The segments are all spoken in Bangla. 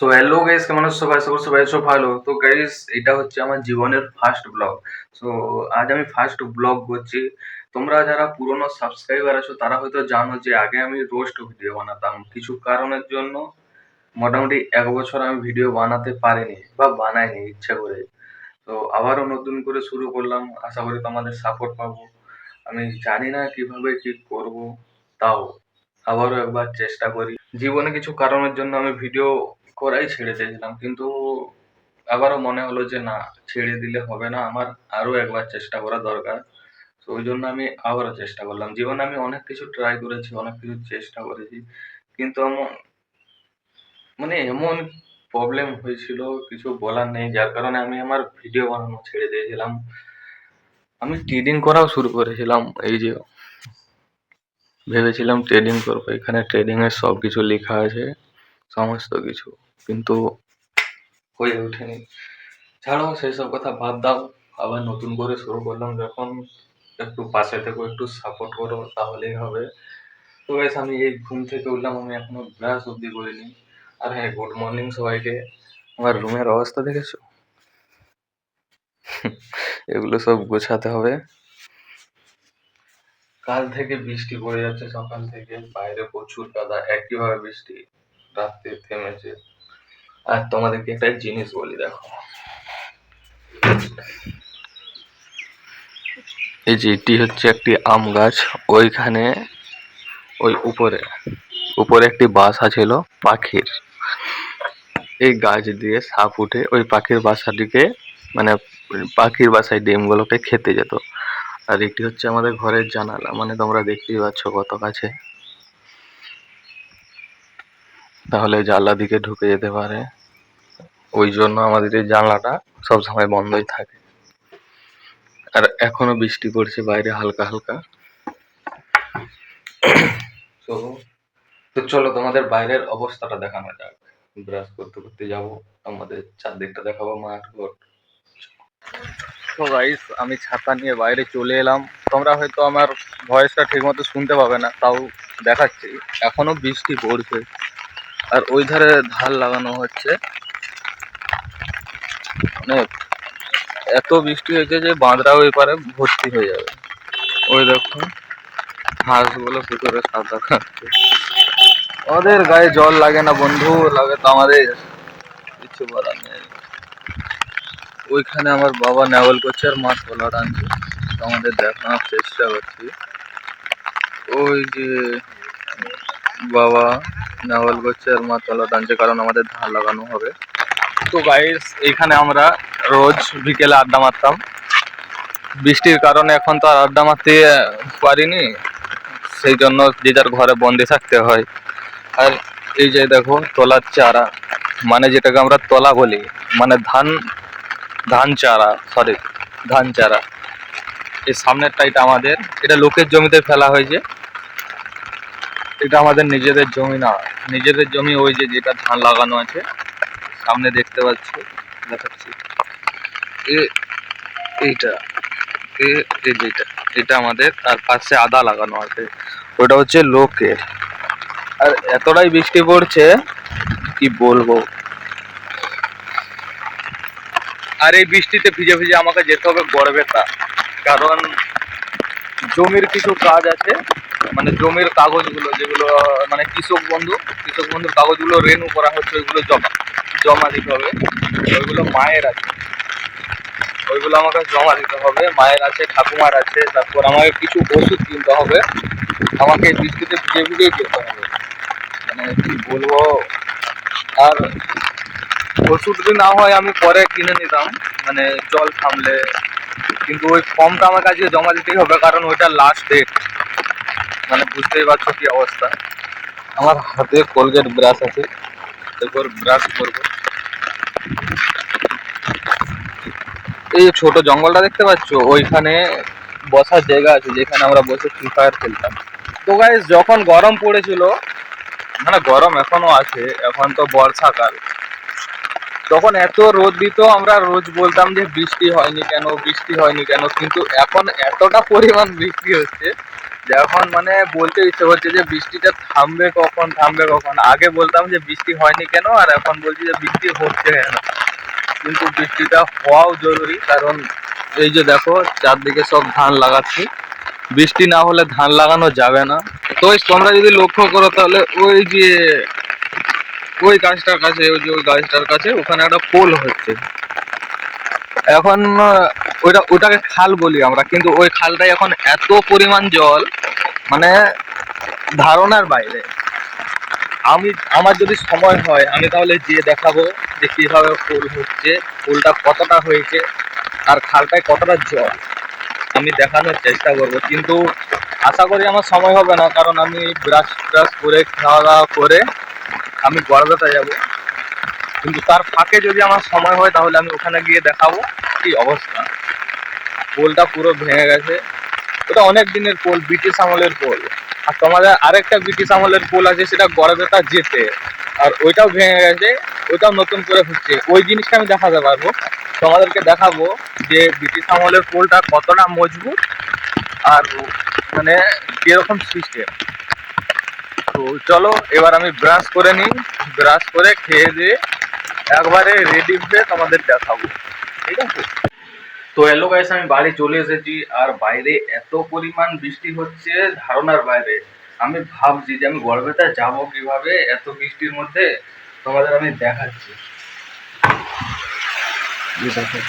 সো হ্যালো গাইস, কেমন আছো সবাই? আশা করি সবাই আছো ভালো। তো গাইস, এটা হচ্ছে আমার জীবনের ফার্স্ট ব্লগ। সো আজ আমি ফার্স্ট ব্লগ করছি। তোমরা যারা পুরনো সাবস্ক্রাইবার আছো তারা হয়তো জানো যে আগে আমি রোস্ট ভিডিও বানাতাম। কিছু কারণের জন্য মোটামুটি ১ বছর আমি ভিডিও বানাতে পারিনি বা বানাইনি ইচ্ছা করে। তো আবারও নতুন করে শুরু করলাম। আশা করি তোমাদের সাপোর্ট পাবো। আমি জানি না কিভাবে কি করব, তাও আবারও একবার চেষ্টা করি। জীবনে কিছু কারণের জন্য আমি ভিডিও করাই ছেড়ে দিয়েছিলাম, কিন্তু আবারও মনে হলো যে না, ছেড়ে দিলে হবে না, আমার আরো একবার চেষ্টা করা দরকার। তো ওই জন্য আমি আবারও চেষ্টা করলাম। জীবনে আমি অনেক কিছু ট্রাই করেছি, অনেক কিছু চেষ্টা করেছি, কিন্তু এমন প্রবলেম হয়েছিল, কিছু বলার নেই, যার কারণে আমি আমার ভিডিও বানানো ছেড়ে দিয়েছিলাম। আমি ট্রেডিং করাও শুরু করেছিলাম। এই যে ভেবেছিলাম ট্রেডিং করবো, এখানে ট্রেডিং এর সবকিছু লেখা আছে, সমস্ত কিছু, কিন্তু হয়ে ওঠেনি। ছাড়ো, সেসব কথা বাদ দাও। আবার নতুন করে শুরু করলাম যখন, একটু পাশে থেকো, একটু সাপোর্ট করো, তাহলেই হবে। তো গাইস, আমি এই ঘুম থেকে উঠলাম, আমি এখনো ব্রাশ অব্দি করিনি। আর হ্যাঁ, গুড মর্নিং সবাইকে। আমার রুমের অবস্থা দেখেছো? এগুলো সব গোছাতে হবে। কাল থেকে বৃষ্টি পড়ে যাচ্ছে, সকাল থেকে বাইরে প্রচুর কাদা, একইভাবে বৃষ্টি রাত্রে থেমেছে। আর তোমাদেরকে একটা জিনিস বলি, দেখো, এই যে এটি হচ্ছে একটি আম গাছ। ওইখানে ওই উপরে উপরে একটি বাসা ছিল পাখির। এই গাছ দিয়ে সাপ উঠে ওই পাখির বাসাটিকে, মানে পাখির বাসায় ডিমগুলোকে খেতে যেত। আর এটি হচ্ছে আমাদের ঘরের জানালা, মানে তোমরা দেখতেই পাচ্ছ কত কাছে, তাহলে জানলা দিকে ঢুকে যেতে পারে। ওই জন্য আমাদের এই জানলাটা সবসময় বন্ধই থাকে। আর এখনো বৃষ্টি পড়ছে বাইরে হালকা হালকা। তো তো চলো তোমাদের বাইরের অবস্থাটা দেখানো যাক। ব্রাশ করতে করতে যাবো, আমাদের চারদিকটা দেখাবো, মাঠ ঘর। তো গাইস, আমি ছাতা নিয়ে বাইরে চলে এলাম। তোমরা হয়তো আমার ভয়েসটা ঠিক মতো শুনতে পাবে না, তাও দেখাচ্ছি। এখনো বৃষ্টি পড়ছে, আর ওই ধারে ধার লাগানো হচ্ছে। মানে এত বৃষ্টি হয়েছে যে বাঁধরাও এপারে ভর্তি হয়ে যাবে। ওই দেখো, হাঁসগুলো ভিতরে সাঁতার কাটছে। ওদের গায়ে জল লাগে না বন্ধু, লাগে তো আমাদের। কিছু বলার নেই। ওইখানে আমার বাবা নেওয়াল করছে আর মা তলা টানছে, আমাদের দেখানোর চেষ্টা করছি। ওই যে বাবা নেওয়াল করছে আর মা তলা টানছে, কারণ আমাদের ধান লাগানো হবে। তো গাইস, এইখানে আমরা রোজ বিকেলে আড্ডা মারতাম। বৃষ্টির কারণে এখন তো আর আড্ডা মারতে পারিনি, সেই জন্য যে যার ঘরে বন্দি থাকতে হয়। আর এই যে দেখো, তলার চারা, মানে যেটাকে আমরা তলা বলি, মানে ধান, ধান চারা, সরি, ধান চারা। এই সামনেরটা, এটা আমাদের, এটা লোকের জমিতে ফেলা হয়েছে। এটা আমাদের নিজেদের জমি না, নিজেদের জমি। ওই যে যেটা ধান লাগানো আছে সামনে দেখতে পাচ্ছ, দেখাচ্ছি, এইটা, যেটা, এটা আমাদের। আর পাশে আদা লাগানো আছে, ওটা হচ্ছে লোকের। আর এতটাই বৃষ্টি পড়ছে, কি বলবো। আর এই বৃষ্টিতে ভিজে ভিজে আমাকে যেতে হবে গড়বেতা, কারণ জমির কিছু কাজ আছে। মানে জমির কাগজগুলো, যেগুলো মানে কৃষক বন্ধুর কাগজগুলো রেনু করা হচ্ছে, ওইগুলো জমা জমা দিতে হবে। ওইগুলো মায়ের আছে, ওইগুলো আমাকে জমা দিতে হবে। মায়ের আছে, ঠাকুমার আছে। তারপর আমাকে কিছু ওষুধ কিনতে হবে। আমাকে এই বৃষ্টিতে ভিজে ভিজেই যেতে হবে, মানে কি বলবো। আর ওষুধ যদি না হয় আমি পরে কিনে নিতাম, মানে জল থামলে। কিন্তু ওই ফর্মটা আমার কাছে জমা দিতেই হবে, কারণ ওইটা লাস্ট ডেট। মানে বুঝতেই পারছো কি অবস্থা। আমার হাতে কোলগেট ব্রাশ আছে, এরপর ব্রাশ করবো। এই ছোট জঙ্গলটা দেখতে পাচ্ছ, ওইখানে বসার জায়গা আছে, যেখানে আমরা বসে ফ্রি ফায়ার খেলতাম। তো গাইস, যখন গরম পড়েছিল, মানে গরম এখনো আছে, এখন তো বর্ষাকাল, তখন এত রোদ দিত, আমরা রোজ বলতাম যে বৃষ্টি হয়নি কেন, বৃষ্টি হয়নি কেন। কিন্তু এখন এতটা পরিমাণ বৃষ্টি হচ্ছে এখন মানে বলতে ইচ্ছে হচ্ছে যে বৃষ্টিটা থামবে কখন, থামবে কখন। আগে বলতাম যে বৃষ্টি হয়নি কেন, আর এখন বলছি যে বৃষ্টি হচ্ছে কেন। কিন্তু বৃষ্টিটা হওয়াও জরুরি, কারণ এই যে দেখো চারদিকে সব ধান লাগাচ্ছি, বৃষ্টি না হলে ধান লাগানো যাবে না। তো তোমরা যদি লক্ষ্য করো তাহলে ওই যে ওই গাছটার কাছে, ওই যে ওই গাছটার কাছে ওখানে একটা পোল হচ্ছে এখন। ওটাকে খাল বলি আমরা, কিন্তু ওই খালটায় এখন এত পরিমাণ জল, মানে ধারণার বাইরে। আমার যদি সময় হয় আমি তাহলে গিয়ে দেখাবো যে কিভাবে পোল হচ্ছে, পোলটা কতটা হয়েছে, আর খালটায় কতটা জল আমি দেখানোর চেষ্টা করব। কিন্তু আশা করি আমার সময় হবে না, কারণ আমি ব্রাশ ট্রাশ করে খাওয়া দাওয়া করে আমি গড়বেতা যাব। কিন্তু তার ফাঁকে যদি আমার সময় হয় তাহলে আমি ওখানে গিয়ে দেখাবো কি অবস্থা। পোলটা পুরো ভেঙে গেছে, ওটা অনেক দিনের পোল, ব্রিটিশ আমলের পোল। আর তোমাদের আরেকটা ব্রিটিশ আমলের পোল আছে, সেটা গড়বেতা যেতে, আর ওইটাও ভেঙে গেছে, ওইটাও নতুন করে হচ্ছে। ওই জিনিসটা আমি দেখাতে পারবো, তোমাদেরকে দেখাবো যে ব্রিটিশ আমলের পোলটা কতটা মজবুত আর মানে কিরকম সিস্টেম। তো চলো এবার আমি ব্রাশ করে নিই, ব্রাশ করে খেয়ে দিয়ে একবারে রেডি হয়ে তোমাদের দেখাবো, ঠিক আছে? তো হ্যালো গাইস, আমি বাড়ি চলে এসেছি, আর বাইরে এত পরিমাণ বৃষ্টি হচ্ছে ধারণার বাইরে। আমি ভাবছি যে আমি গড়বেতা যাবো কিভাবে এত বৃষ্টির মধ্যে। তোমাদের আমি দেখাচ্ছি, দেখো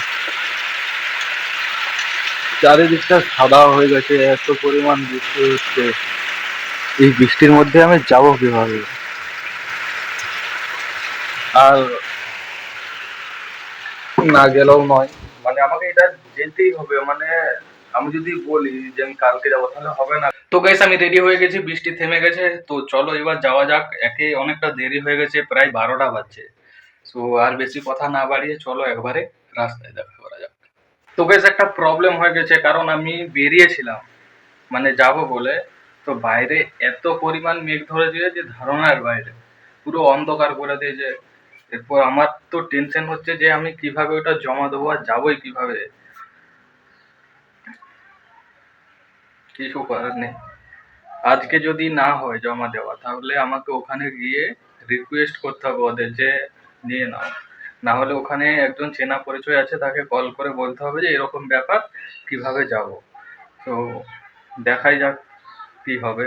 চারিদিকটা সাদা হয়ে গেছে, এত পরিমাণ বৃষ্টি হচ্ছে। এই বৃষ্টির মধ্যে আমি যাবো কিভাবে? আর না গেলেও নয়, মানে আমাকে এটা যেতেই হবে। মানে আমি যদি বলি যে আমি কালকে যাবো তাহলে হবে না। তো গাইস আমি রেডি হয়ে গেছি, বৃষ্টি থেমে গেছে, তো চলো এবার যাওয়া যাক। একে অনেকটা দেরি হয়ে গেছে, প্রায় 12টা বাজছে। তো আর বেশি কথা না বাড়িয়ে চলো একবারে রাস্তায় দেখা করা যাক। তো গাইস একটা প্রবলেম হয়ে গেছে, কারণ আমি বেরিয়েছিলাম মানে যাব বলে, তো বাইরে এত পরিমাণ মেঘ ধরেছে যে ধারণার বাইরে, পুরো অন্ধকার করে দিয়েছে। এরপর আমার তো টেনশন হচ্ছে যে আমি কিভাবে ওটা জমা দেবো, আর যাবোই কিভাবে, কিছু করার নেই। আজকে যদি না হয় জমা দেওয়া, তাহলে আমাকে ওখানে গিয়ে রিকোয়েস্ট করতে হবে ওদের যে নিয়ে নাও। না হলে ওখানে একজন চেনা পরিচয় আছে, তাকে কল করে বলতে হবে যে এরকম ব্যাপার, কিভাবে যাব। তো দেখাই যাক কি হবে।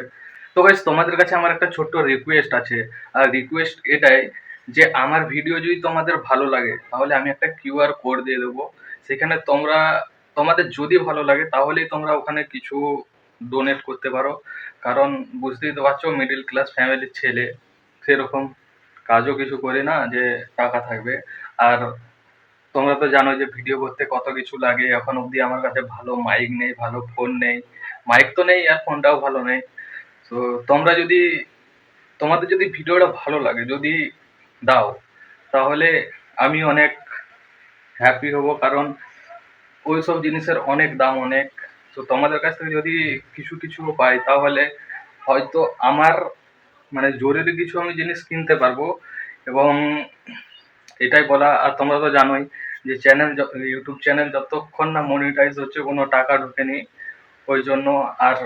তো গাইস তোমাদের কাছে আমার একটা ছোট্ট রিকোয়েস্ট আছে, আর রিকোয়েস্ট এটাই যে আমার ভিডিও যদি তোমাদের ভালো লাগে তাহলে আমি একটা কিউআর কোড দিয়ে দেবো। সেখানে তোমাদের যদি ভালো লাগে তাহলেই তোমরা ওখানে কিছু ডোনেট করতে পারো। কারণ বুঝতেই তো পারছো মিডিল ক্লাস ফ্যামিলির ছেলে, সেরকম কাজও কিছু করি না যে টাকা থাকবে। আর তোমরা তো জানো যে ভিডিও করতে কত কিছু লাগে। এখন অবধি আমার কাছে ভালো মাইক নেই, ভালো ফোন নেই। মাইক তো নেই আর ফোনটাও ভালো নেই। তো তোমরা যদি, তোমাদের যদি ভিডিওটা ভালো লাগে, যদি দাও, তাহলে আমি অনেক হ্যাপি হব। কারণ ওইসব জিনিসের অনেক দাম, অনেক। তো তোমাদের কাছ থেকে যদি কিছু কিছু পাই তাহলে হয়তো আমার মানে জরুরি কিছু আমি জিনিস কিনতে পারবো। এবং এটাই বলা। আর তোমরা তো জানোই যে ইউটিউব চ্যানেল যতক্ষণ না মনিটাইজ হচ্ছে, কোনো টাকা ঢোকেনি, ওই জন্য। আর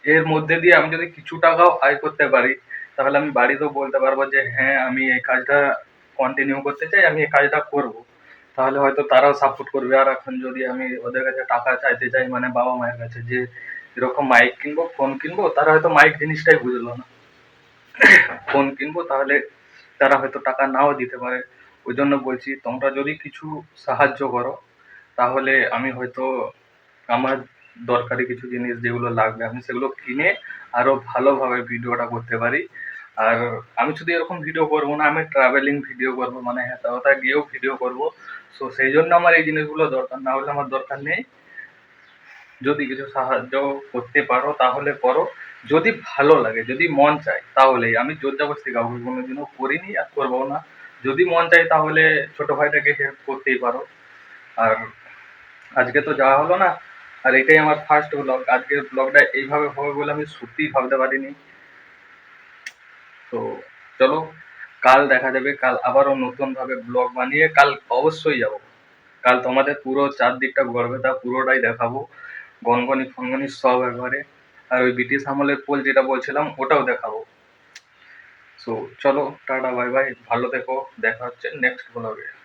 এর মধ্যে দিয়ে আমি যদি কিছু টাকাও আয় করতে পারি, তাহলে আমি বাড়িতেও বলতে পারবো যে হ্যাঁ আমি এই কাজটা কন্টিনিউ করতে চাই, আমি এই কাজটা করব। তাহলে হয়তো তারাও সাপোর্ট করবে। আর এখন যদি আমি ওদের কাছে টাকা চাইতে চাই, মানে বাবা মায়ের কাছে, যে এরকম মাইক কিনবো, ফোন কিনবো, তারা হয়তো মাইক জিনিসটাই বুঝলো না। ফোন কিনবো, তাহলে তারা হয়তো টাকা নাও দিতে পারে। ওই জন্য বলছি তোমরা যদি কিছু সাহায্য করো, তাহলে আমি হয়তো আমার দরকারি কিছু জিনিস যেগুলো লাগবে আমি সেগুলো কিনে আরো ভালোভাবে ভিডিওটা করতে পারি। আর আমি শুধু এরকম ভিডিও করবো না, আমি ট্রাভেলিং ভিডিও করবো, মানে হেথা গিয়েও ভিডিও করবো। সো সেই জন্য আমার এই জিনিসগুলো দরকার, না হলে আমার দরকার নেই। যদি কিছু সাহায্য করতে পারো তাহলে করো, যদি ভালো লাগে, যদি মন চায় তাহলেই। আমি জোর জবরদস্তি কাউকে কোনোদিনও করিনি আর করবো না। যদি মন চায় তাহলে ছোট ভাইটাকে হেল্প করতেই পারো। আর আজকে তো যাওয়া হলো না, আর এটাই আমার ফার্স্ট ব্লগ। আজকের ব্লগটা এইভাবে হবে বলে আমি সত্যিই ভাবতে পারিনি। তো চলো, কাল দেখা যাবে। কাল আবারও নতুন ভাবে ব্লগ বানিয়ে কাল অবশ্যই যাব। কাল তোমাদের পুরো চারদিকটা ঘুরবে, তা পুরোটাই দেখাবো, গনগনি ফনগনি সব একবারে। আর ওই ব্রিটিশ আমলের পোল যেটা বলছিলাম ওটাও দেখাবো। সো চলো টাটা বাই বাই, ভালো থেকো, দেখা হচ্ছে নেক্সট ব্লগে।